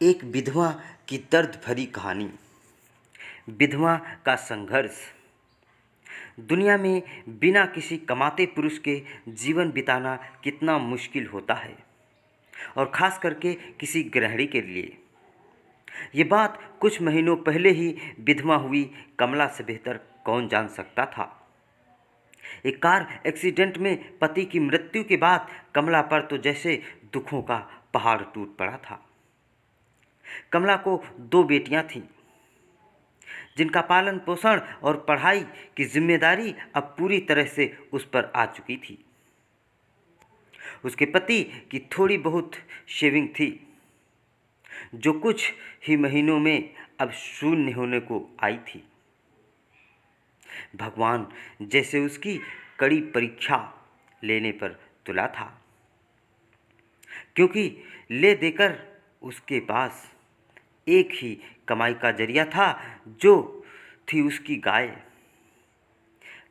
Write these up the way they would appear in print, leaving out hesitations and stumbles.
एक विधवा की दर्द भरी कहानी। विधवा का संघर्ष। दुनिया में बिना किसी कमाते पुरुष के जीवन बिताना कितना मुश्किल होता है, और ख़ास करके किसी गृहिणी के लिए। ये बात कुछ महीनों पहले ही विधवा हुई कमला से बेहतर कौन जान सकता था। एक कार एक्सीडेंट में पति की मृत्यु के बाद कमला पर तो जैसे दुखों का पहाड़ टूट पड़ा था। कमला को 2 बेटियां थीं, जिनका पालन पोषण और पढ़ाई की जिम्मेदारी अब पूरी तरह से उस पर आ चुकी थी। उसके पति की थोड़ी बहुत शेविंग थी, जो कुछ ही महीनों में अब शून्य होने को आई थी। भगवान जैसे उसकी कड़ी परीक्षा लेने पर तुला था, क्योंकि ले देकर उसके पास एक ही कमाई का जरिया था, जो थी उसकी गाय।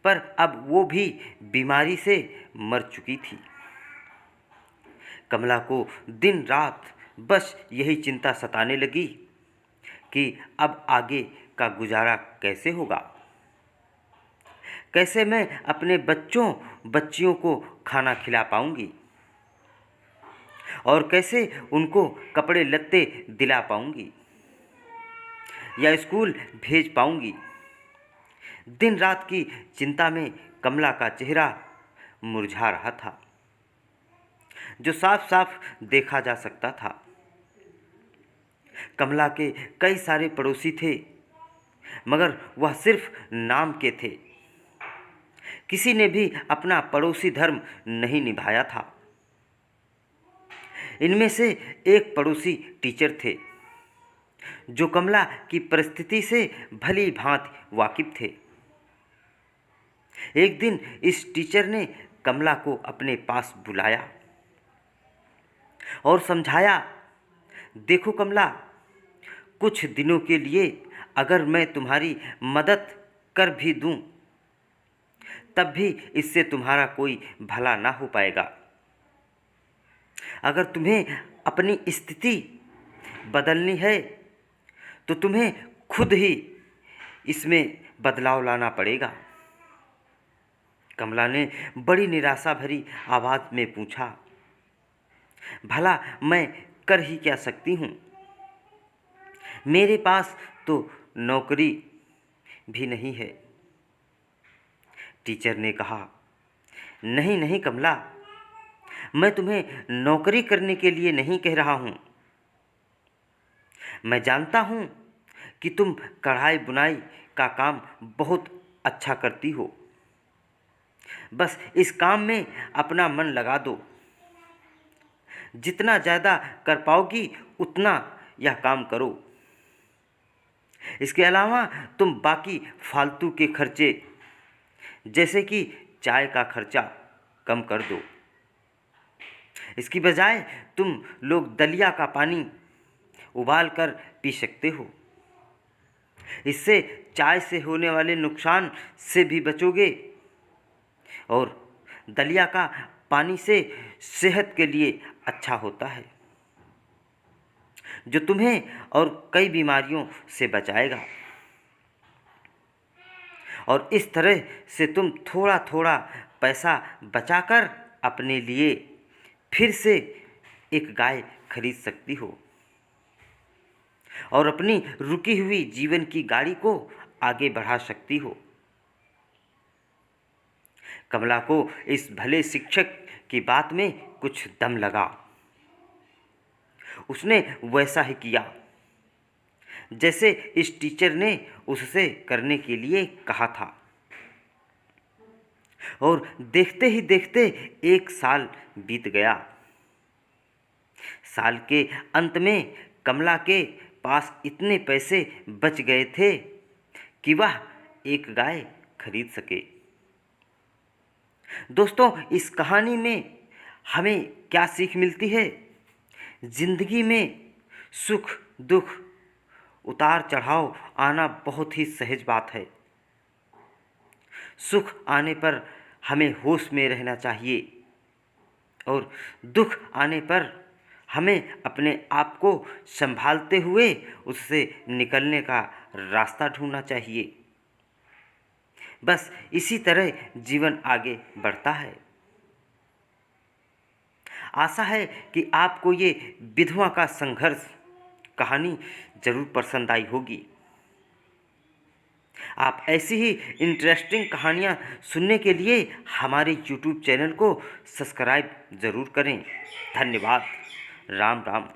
पर अब वो भी बीमारी से मर चुकी थी। कमला को दिन रात बस यही चिंता सताने लगी कि अब आगे का गुजारा कैसे होगा, कैसे मैं अपने बच्चों बच्चियों को खाना खिला पाऊंगी, और कैसे उनको कपड़े लत्ते दिला पाऊंगी या स्कूल भेज पाऊंगी। दिन रात की चिंता में कमला का चेहरा मुरझा रहा था, जो साफ साफ देखा जा सकता था। कमला के कई सारे पड़ोसी थे, मगर वह सिर्फ नाम के थे। किसी ने भी अपना पड़ोसी धर्म नहीं निभाया था। इनमें से एक पड़ोसी टीचर थे, जो कमला की परिस्थिति से भली भांति वाकिफ थे। एक दिन इस टीचर ने कमला को अपने पास बुलाया और समझाया, देखो कमला, कुछ दिनों के लिए अगर मैं तुम्हारी मदद कर भी दूं, तब भी इससे तुम्हारा कोई भला ना हो पाएगा। अगर तुम्हें अपनी स्थिति बदलनी है तो तुम्हें खुद ही इसमें बदलाव लाना पड़ेगा। कमला ने बड़ी निराशा भरी आवाज़ में पूछा, भला मैं कर ही क्या सकती हूँ? मेरे पास तो नौकरी भी नहीं है। टीचर ने कहा, नहीं नहीं कमला, मैं तुम्हें नौकरी करने के लिए नहीं कह रहा हूँ। मैं जानता हूँ कि तुम कढ़ाई बुनाई का काम बहुत अच्छा करती हो। बस इस काम में अपना मन लगा दो। जितना ज़्यादा कर पाओगी उतना यह काम करो। इसके अलावा तुम बाकी फालतू के खर्चे, जैसे कि चाय का खर्चा, कम कर दो। इसकी बजाय तुम लोग दलिया का पानी उबाल कर पी सकते हो। इससे चाय से होने वाले नुकसान से भी बचोगे, और दलिया का पानी से सेहत के लिए अच्छा होता है, जो तुम्हें और कई बीमारियों से बचाएगा। और इस तरह से तुम थोड़ा थोड़ा पैसा बचाकर अपने लिए फिर से एक गाय खरीद सकती हो, और अपनी रुकी हुई जीवन की गाड़ी को आगे बढ़ा सकती हो। कमला को इस भले शिक्षक की बात में कुछ दम लगा। उसने वैसा ही किया जैसे इस टीचर ने उससे करने के लिए कहा था। और देखते ही देखते 1 साल बीत गया। साल के अंत में कमला के पास इतने पैसे बच गए थे कि वह एक गाय खरीद सके। दोस्तों, इस कहानी में हमें क्या सीख मिलती है? जिंदगी में सुख दुख, उतार चढ़ाव आना बहुत ही सहज बात है। सुख आने पर हमें होश में रहना चाहिए, और दुख आने पर हमें अपने आप को संभालते हुए उससे निकलने का रास्ता ढूंढना चाहिए। बस इसी तरह जीवन आगे बढ़ता है। आशा है कि आपको ये विधवा का संघर्ष कहानी ज़रूर पसंद आई होगी। आप ऐसी ही इंटरेस्टिंग कहानियाँ सुनने के लिए हमारे यूट्यूब चैनल को सब्सक्राइब ज़रूर करें। धन्यवाद। राम राम।